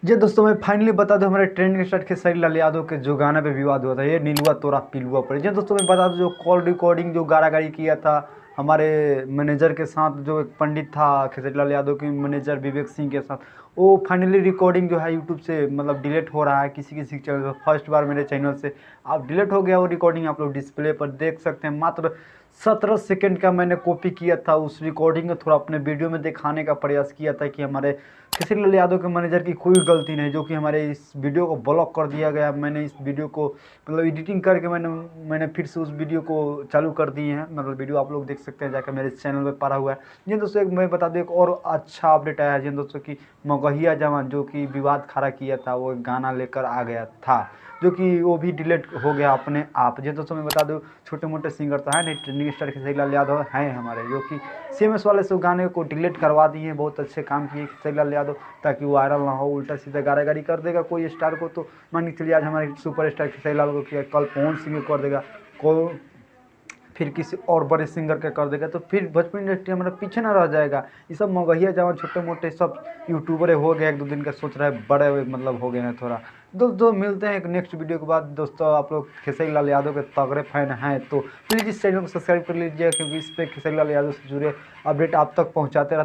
जी दोस्तों, मैं फाइनली बता दूं, हमारे ट्रेंडिंग स्टार खेसारी लाल यादव के जो गाना पे विवाद हुआ था, ये नीलुआ तोरा पिलुआ पड़े। जी दोस्तों, मैं बता दूं, जो कॉल रिकॉर्डिंग जो गाड़ी किया था हमारे मैनेजर के साथ, जो एक पंडित था खेसारी लाल यादव के मैनेजर विवेक सिंह के साथ, वो फाइनली रिकॉर्डिंग जो है यूट्यूब से मतलब डिलीट हो रहा है किसी किसी चैनल पर। फर्स्ट बार मेरे चैनल से आप डिलीट हो गया वो रिकॉर्डिंग, आप लोग डिस्प्ले पर देख सकते हैं। मात्र 17 सेकंड का मैंने कॉपी किया था उस रिकॉर्डिंग को, थोड़ा अपने वीडियो में दिखाने का प्रयास किया था कि हमारे खेसारी लाल यादव के मैनेजर की कोई गलती नहीं, जो कि हमारे इस वीडियो को ब्लॉक कर दिया गया। मैंने इस वीडियो को मतलब एडिटिंग करके मैंने फिर से उस वीडियो को चालू कर दिए हैं। मतलब वीडियो आप लोग देख सकते हैं जाकर मेरे चैनल पे पड़ा हुआ है। जी दोस्तों, एक मैं बता दूं, एक और अच्छा अपडेट आया है जी दोस्तों कि मगहिया जवान जो कि विवाद खड़ा किया था, वो एक गाना लेकर आ गया था, जो कि वो भी डिलीट हो गया अपने आप। जी दोस्तों, मैं बता दूं, छोटे मोटे सिंगर तो है नहीं, ट्रेंडिंग स्टार खेसारी लाल यादव हैं हमारे, जो कि CMS वाले से गाने को डिलीट करवा दिए हैं। बहुत अच्छे काम किए खेसारी लाल यादव, ताकि वो वायरल ना हो। उल्टा सीधा गारी कर देगा कोई स्टार को तो मान के चलिए आज हमारे सुपर स्टार खेसारी लाल को किया, कल पवन सिंह को कर देगा, को फिर किसी और बड़े सिंगर का कर देगा, तो फिर भोजपुरी इंडस्ट्री हमारा पीछे ना रह जाएगा। ये सब मगहिया जवान छोटे मोटे सब यूट्यूबर हो गए, एक दो दिन का सोच रहा है बड़े मतलब हो गए हैं थोड़ा। दोस्तों मिलते हैं एक नेक्स्ट वीडियो के बाद। दोस्तों आप लोग खेसारी लाल यादव के तगड़े फैन हैं तो प्लीज़ इस चैनल को सब्सक्राइब कर लीजिए, क्योंकि इस पर खेसारी लाल यादव से जुड़े अपडेट आप तक पहुँचाते रहते हैं।